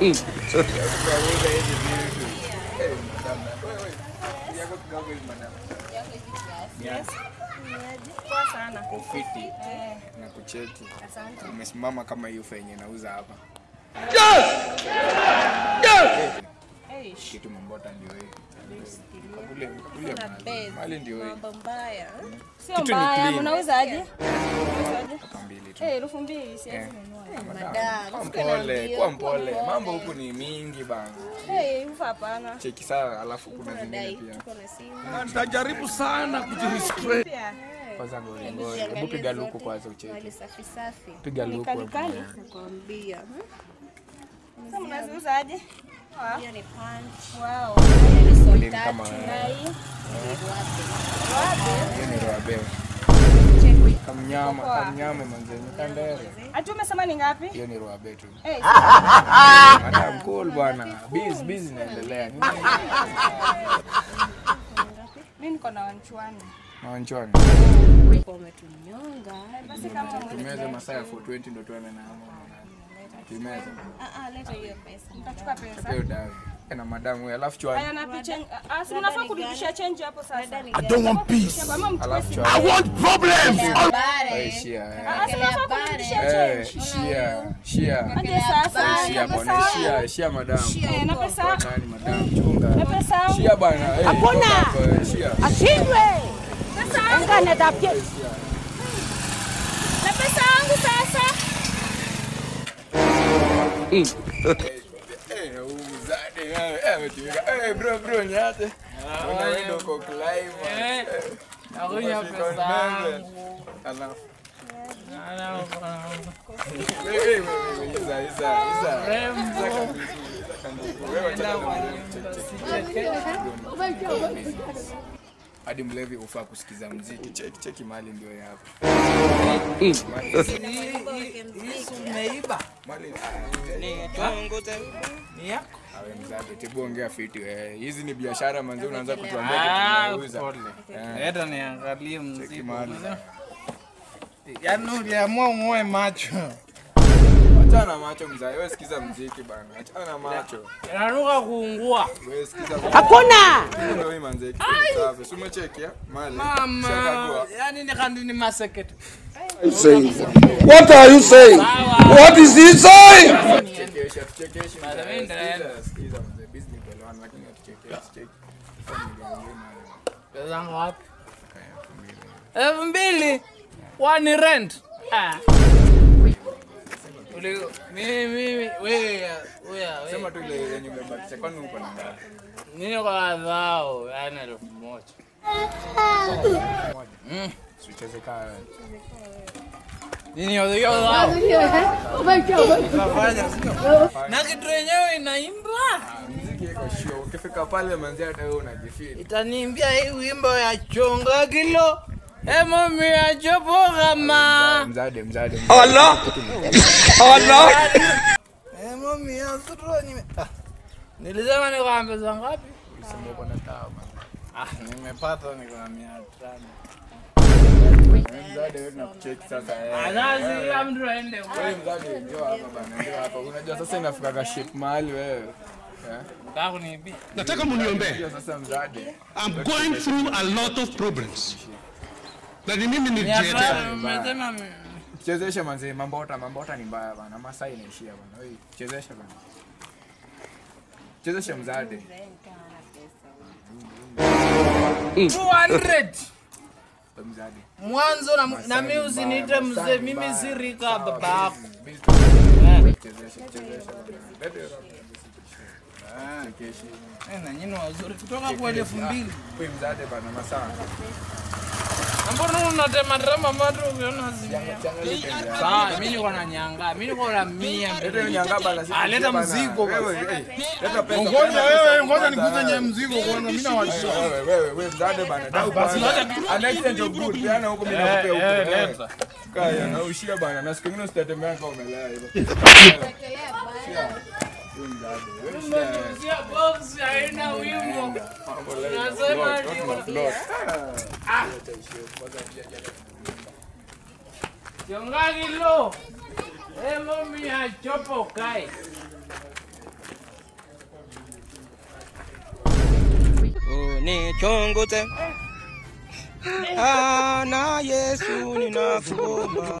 Kwa sana. Ufiti. Na kucheki. Asante. Umesimama kama hiyo fenye nauza hapa. Kitu mbota ndio hiyo. Mali ndio hiyo. Mambo mbaya. Sio mbaya, unauza aje? Elfu mbili siwezi nunua. Kwa mpole. Mambo huku ni mingi bana. Ufa hapana. Cheki sawa, alafu kuna zingine pia. Nitajaribu sana kujirestrain. Kwanza ngori. Hebu piga luku kwanza ucheke. Mali safi safi. Piga luku. Nakwambia. Sasa mnauza aje? Hiyo ni punch. Wow. Ni kama hiyo ni roabe. Kamnyama manzeni kandere. Ati umesema ni ngapi? Hiyo ni roabe tu. Madam cool bwana. Busy inaendelea. Mimi niko na wanchwani. Wanchwani. Umetunyonga. Basi kama tumeze masaa ya 420 ndo tuone na hapo. Tumeze. Leta hiyo pesa. Nitachukua pesa. Hiyo dawa. Na madam wewe alafu chwani. Haya na picha. Si unafaa kurudisha change hapo sasa. I don't want peace. Alafu chwani. I want problems. Shia. Unafaa kurudisha change. Shia. Aje sasa. Shia madam. Na pesa. Nani madam chunga. Na pesa. Shia bana. Hakuna. Shia. Ashindwe. Pesa. Ngana tapia. Na pesa yangu sasa. Bro nyate. Unaenda uko climb. Akunya pesa. Hadi mlevi ufaa kusikiza muziki. Cheki mali ndio hapa. Umeiba. Mali ni yako. Awe mzazi tebu ongea fiti wewe. Hizi ni biashara manzi unaanza kutuambia tunauza. Leta niangalie muziki mali. Yaani uliamua ungoe macho. Achana macho mzee, wewe sikiza muziki bana. Achana macho. Yananuka kuungua. Wewe sikiza. Hakuna. Ndio hii manzi. Safi. Si umecheki mali. Mama, yani ni kandini masekete. What are you saying? What is he saying? Chekesha. Sikiza mzee, business kwa lakini cheki. Pesa ngapi? 2,000. One rent. Mimi wewe sema tu ile yenye umebakisha kwani uko na ngapi? Nini kwa dhao yani 1,000. Sicheze kaa. Nini hiyo dhao? Na kitu yenyewe inaimba. Muziki iko show. Ukifika pale manzi hata wewe unajifeel. Itaniimbia hii wimbo ya chonga kilo. Mami ya jopo kama. Mzade. Allah. Mami ya sutro nime. Nilisema ni kwa pesa ngapi? Ulisema uko na tao. Nimepata niko na 500. Mzade wewe tunakucheki sasa. Anazi ya mtu aende. Wewe mzade njoo hapa bana, njoo hapa. Unajua sasa inafika ka shape mahali wewe. Nataka niibi. Nataka muniombee. Sasa mzade. I'm going through a lot of problems. Na mimi nilijiletea. Umesema Chezesha manzi, mambota ni mbaya bana. Masaa inaishia bana. Wewe chezesha bana. Chezesha mzade. 200. Mzade. Mwanzo na mimi usiniite mzee, mimi sirika babako. Chezesha. Na nyinyi wazuri kutoka kwa 2,000. Wewe mzade bana masaa. Mbona unatema matu ukiona zimia? Sawa, mimi niko na nyanga. Mimi niko na 100. Leta nyanga bana. Leta mzigo wewe. Leta pesa. Ngoja nikuze nye mzigo kwanza mimi na wajua. Wewe mzade bana. Basi anaenda ndio good. Yana huko mimi nakupea huko. Leta. Kaya na ushia bana. Na siku nyingine usitatembea kama umelala hivyo. Unajua box haina wimbo. Nasema ni Chonga kilo. Mami ya chopo kai. nichunguze. Na Yesu ninakuomba.